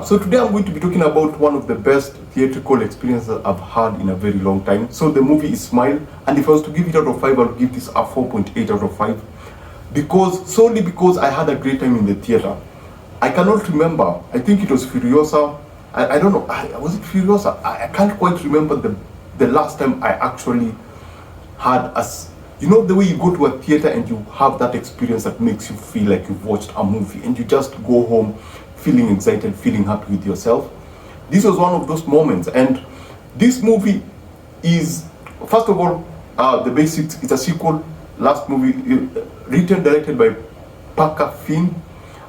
So today I'm going to be talking about one of the best theatrical experiences I've had in a very long time. So the movie is Smile, and if I was to give it out of 5, I would give this a 4.8 out of 5. Solely because I had a great time in the theater. I cannot remember, I think it was Furiosa, I don't know, was it Furiosa? I can't quite remember the last time I actually had you know, the way you go to a theater and you have that experience that makes you feel like you've watched a movie and you just go home feeling excited, feeling happy with yourself. This was one of those moments, and this movie is, first of all, the basics, it's a sequel, last movie, written, directed by Parker Finn,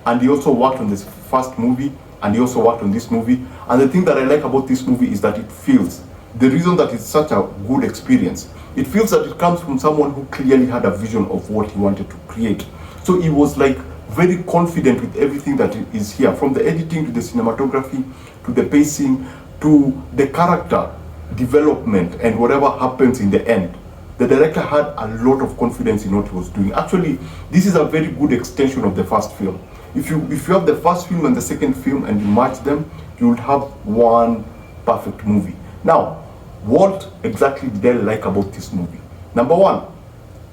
and he also worked on this first movie, and he also worked on this movie. And the thing that I like about this movie is that it feels, the reason that it's such a good experience, it feels that it comes from someone who clearly had a vision of what he wanted to create. So he was like very confident with everything that is here, from the editing to the cinematography to the pacing to the character development and whatever happens in the end. The director had a lot of confidence in what he was doing. Actually, this is a very good extension of the first film. If you have the first film and the second film and you match them, you would have one perfect movie. Now, what exactly did I like about this movie? Number one,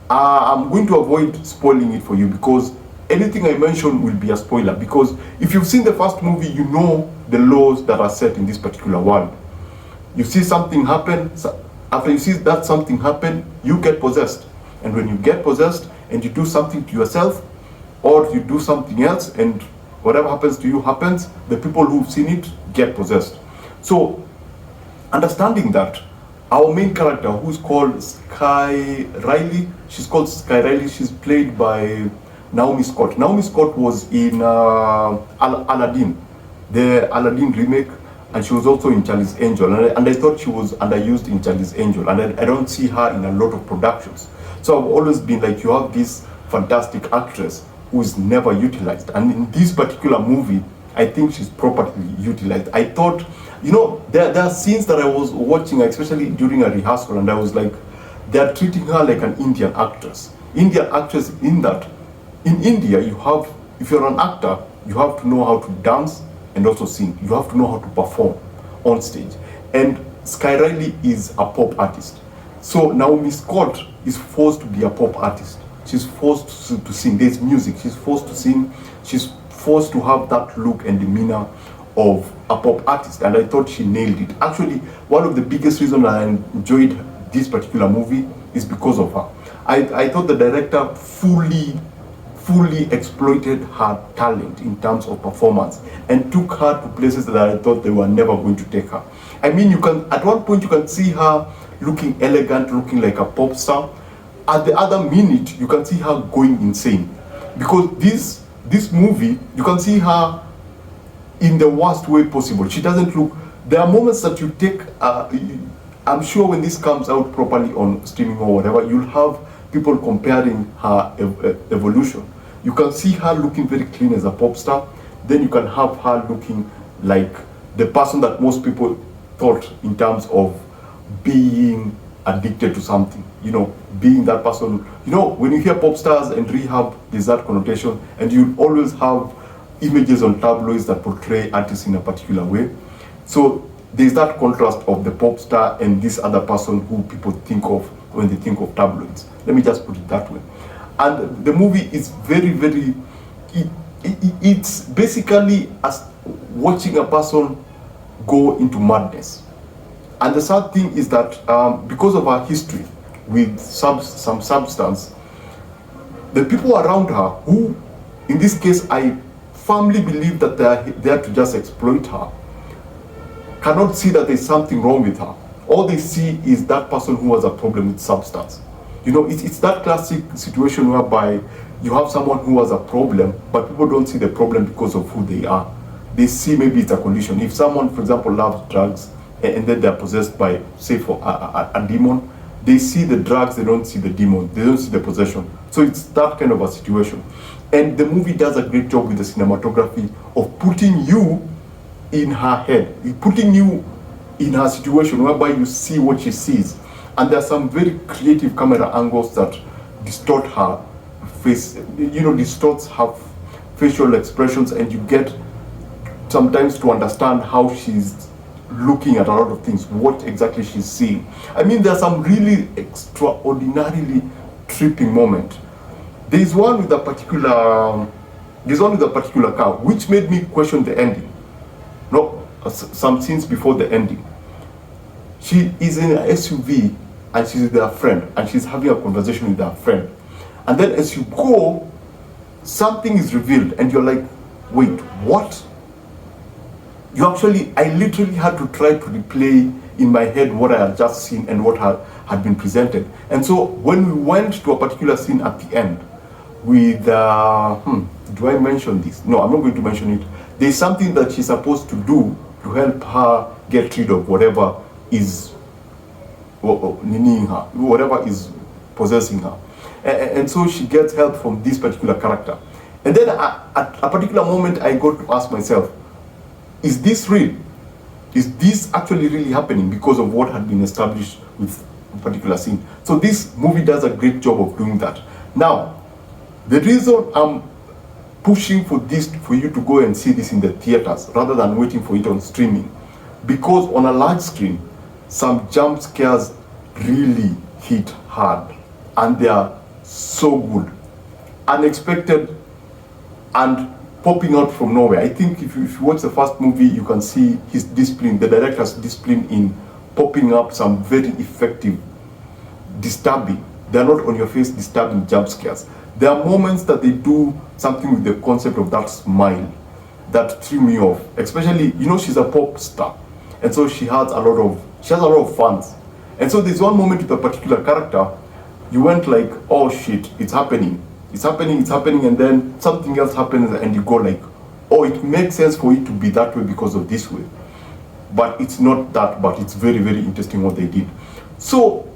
I'm going to avoid spoiling it for you because anything I mention will be a spoiler, because if you've seen the first movie, you know the laws that are set in this particular world. You see something happen, after you see that something happen, you get possessed. And when you get possessed and you do something to yourself, or you do something else, and whatever happens to you happens, the people who've seen it get possessed. So, understanding that, our main character, who's called Sky Riley, she's played by Naomi Scott. Naomi Scott was in Aladdin, the Aladdin remake, and she was also in Charlie's Angel. And I thought she was underused in Charlie's Angel, and I don't see her in a lot of productions. So I've always been like, you have this fantastic actress who is never utilized. And in this particular movie, I think she's properly utilized. I thought, you know, there are scenes that I was watching, especially during a rehearsal, and I was like, they're treating her like an Indian actress. Indian actress in that, in India, you have, if you're an actor, you have to know how to dance and also sing. You have to know how to perform on stage. And Sky Riley is a pop artist. So Naomi Scott is forced to be a pop artist. She's forced to sing. There's music. She's forced to sing. She's forced to have that look and demeanor of a pop artist. And I thought she nailed it. Actually, one of the biggest reasons I enjoyed this particular movie is because of her. I thought the director fully exploited her talent in terms of performance and took her to places that I thought they were never going to take her. I mean, you can, at one point you can see her looking elegant, looking like a pop star. At the other minute, you can see her going insane. Because this movie, you can see her in the worst way possible. She doesn't look, there are moments that you take, I'm sure when this comes out properly on streaming or whatever, you'll have people comparing her evolution. You can see her looking very clean as a pop star. Then you can have her looking like the person that most people thought in terms of being addicted to something. You know, being that person. You know, when you hear pop stars and rehab, there's that connotation, and you always have images on tabloids that portray artists in a particular way. So there's that contrast of the pop star and this other person who people think of when they think of tabloids. Let me just put it that way. And the movie is very, it's basically as watching a person go into madness. And the sad thing is that because of her history with some substance, the people around her, who in this case I firmly believe that they are there to just exploit her, cannot see that there's something wrong with her. All they see is that person who has a problem with substance. You know, it's that classic situation whereby you have someone who has a problem, but people don't see the problem because of who they are. They see maybe it's a condition. If someone, for example, loves drugs and then they're possessed by, say, for a demon, they see the drugs, they don't see the demon, they don't see the possession. So it's that kind of a situation. And the movie does a great job with the cinematography of putting you in her head, putting you in her situation whereby you see what she sees. And there are some very creative camera angles that distort her face, you know, distorts her facial expressions, and you get sometimes to understand how she's looking at a lot of things, what exactly she's seeing. I mean, there are some really extraordinarily tripping moments. There's one with a particular car which made me question the ending. No, some scenes before the ending. She is in an SUV and she's with her friend and she's having a conversation with her friend. And then as you go, something is revealed and you're like, wait, what? I literally had to try to replay in my head what I had just seen and what had been presented. And so when we went to a particular scene at the end with, do I mention this? No, I'm not going to mention it. There's something that she's supposed to do to help her get rid of whatever is whatever is possessing her. And so she gets help from this particular character. And then at a particular moment, I got to ask myself, is this real? Is this actually really happening because of what had been established with a particular scene? So this movie does a great job of doing that. Now, the reason I'm pushing for you to go and see this in the theaters rather than waiting for it on streaming, because on a large screen, some jump scares really hit hard and they are so good, unexpected and popping out from nowhere. I think if you watch the first movie, you can see his discipline, the director's discipline in popping up some very effective, disturbing, they're not on your face, disturbing jump scares. There are moments that they do something with the concept of that smile that threw me off. Especially, she's a pop star, and so she has a lot of fans. And so there's one moment with a particular character, you went like, oh shit, it's happening, and then something else happens and you go like, oh, it makes sense for it to be that way because of this way. But it's not that, but it's very, very interesting what they did. So,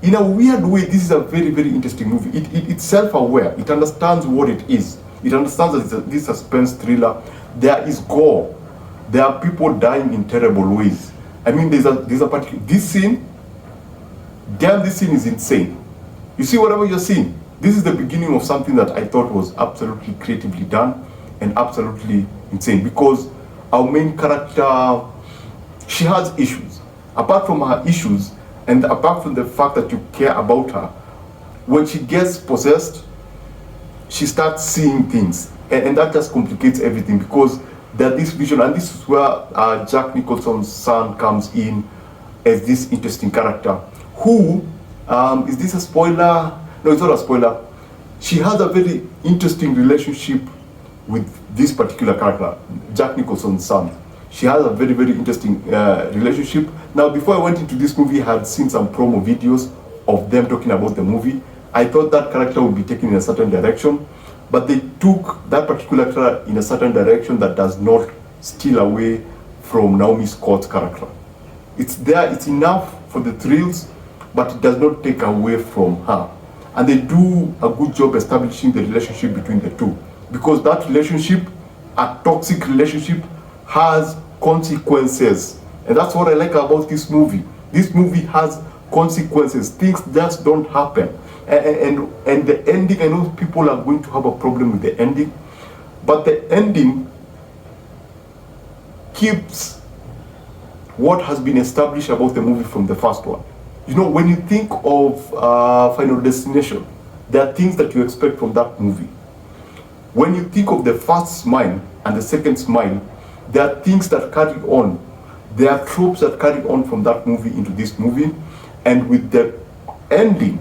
in a weird way, this is a very, very interesting movie. It's self-aware. It understands what it is. It understands that this suspense thriller. There is gore. There are people dying in terrible ways. I mean, there's a particular, this scene is insane. You see whatever you're seeing. This is the beginning of something that I thought was absolutely creatively done and absolutely insane, because our main character, she has issues. Apart from her issues, and apart from the fact that you care about her, when she gets possessed, she starts seeing things. And that just complicates everything, because there's this vision, and this is where Jack Nicholson's son comes in as this interesting character, who, is this a spoiler? No, it's not a spoiler. She has a very interesting relationship with this particular character, Jack Nicholson's son. She has a very, very interesting relationship. Now, before I went into this movie, I had seen some promo videos of them talking about the movie. I thought that character would be taken in a certain direction, but they took that particular character in a certain direction that does not steal away from Naomi Scott's character. It's there, it's enough for the thrills, but it does not take away from her. And they do a good job establishing the relationship between the two, because that relationship, a toxic relationship, has consequences. And that's what I like about this movie. This movie has consequences. Things just don't happen. And the ending, I know people are going to have a problem with the ending, but the ending keeps what has been established about the movie from the first one. When you think of Final Destination, there are things that you expect from that movie. When you think of the first smile and the second smile, there are things that carry on. There are tropes that carry on from that movie into this movie. And with the ending,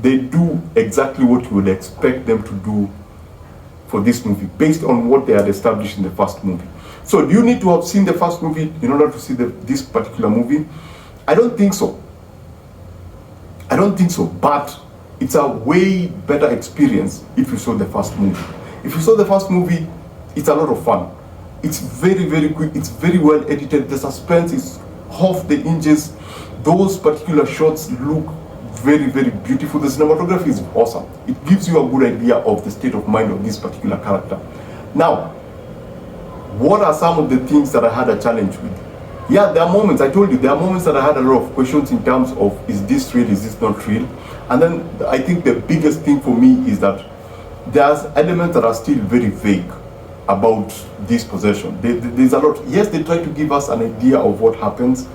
they do exactly what you would expect them to do for this movie, based on what they had established in the first movie. So do you need to have seen the first movie in order to see this particular movie? I don't think so. But it's a way better experience if you saw the first movie. If you saw the first movie, it's a lot of fun. It's very, very quick. It's very well edited. The suspense is off the hinges. Those particular shots look very, very beautiful. The cinematography is awesome. It gives you a good idea of the state of mind of this particular character. Now, what are some of the things that I had a challenge with? Yeah, there are moments, I told you, there are moments that I had a lot of questions in terms of, is this real, is this not real? And then I think the biggest thing for me is that there's elements that are still very vague about this possession. There's a lot. Yes, they try to give us an idea of what happens,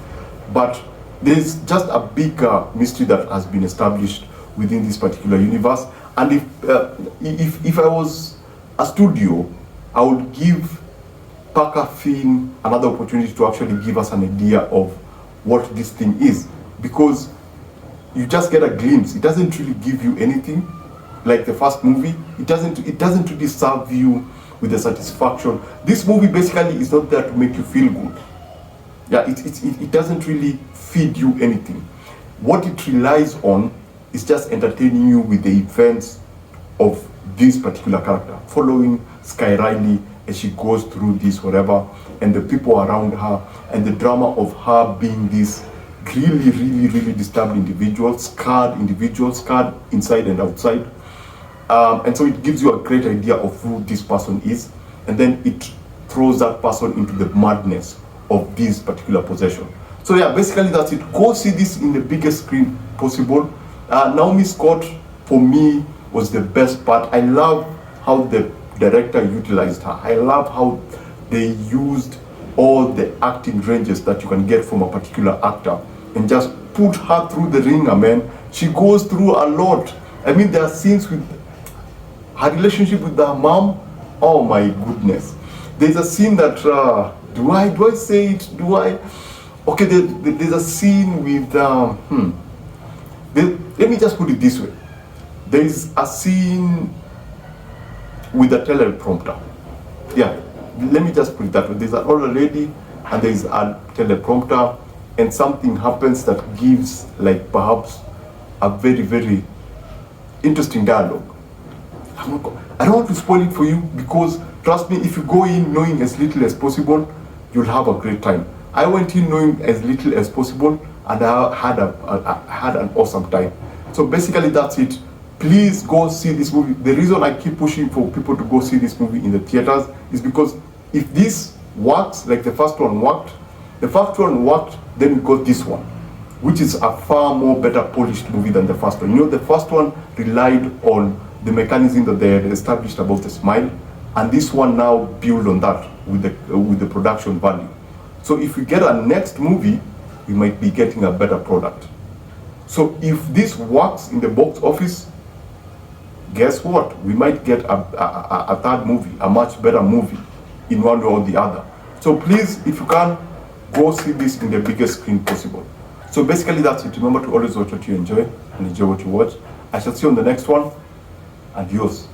but there's just a bigger mystery that has been established within this particular universe. And if I was a studio, I would give Parker Finn another opportunity to actually give us an idea of what this thing is, because you just get a glimpse. It doesn't really give you anything like the first movie. It doesn't really serve you with the satisfaction. This movie basically is not there to make you feel good. Yeah, it doesn't really feed you anything. What it relies on is just entertaining you with the events of this particular character, following Sky Riley as she goes through this whatever, and the people around her, and the drama of her being this really disturbed individual, scarred inside and outside. And so it gives you a great idea of who this person is, and then it throws that person into the madness of this particular possession. So yeah, basically that's it. Go see this in the biggest screen possible. Naomi Scott, for me, was the best part. I love how the director utilized her. I love how they used all the acting ranges that you can get from a particular actor and just put her through the ringer, man. She goes through a lot. I mean, there are scenes with her relationship with her mom. Oh my goodness. There's a scene that, do I say it? Okay, there's a scene with, let me just put it this way. There's a scene with a teleprompter. Yeah, let me just put it that way. There's an older lady and there's a teleprompter, and something happens that gives, like, perhaps a very interesting dialogue. I don't want to spoil it for you, because trust me, if you go in knowing as little as possible, you'll have a great time. I went in knowing as little as possible, and I had an awesome time. So basically that's it. Please go see this movie. The reason I keep pushing for people to go see this movie in the theaters is because if this works like the first one worked, then we got this one, which is a far more better polished movie than the first one. You know, the first one relied on the mechanism that they had established about the smile, and this one now build on that with the production value. So if we get a next movie, we might be getting a better product. So if this works in the box office, guess what? We might get a third movie, a much better movie, in one way or the other. So please, if you can, go see this in the biggest screen possible. So basically that's it. Remember to always watch what you enjoy and enjoy what you watch. I shall see you on the next one. Adios.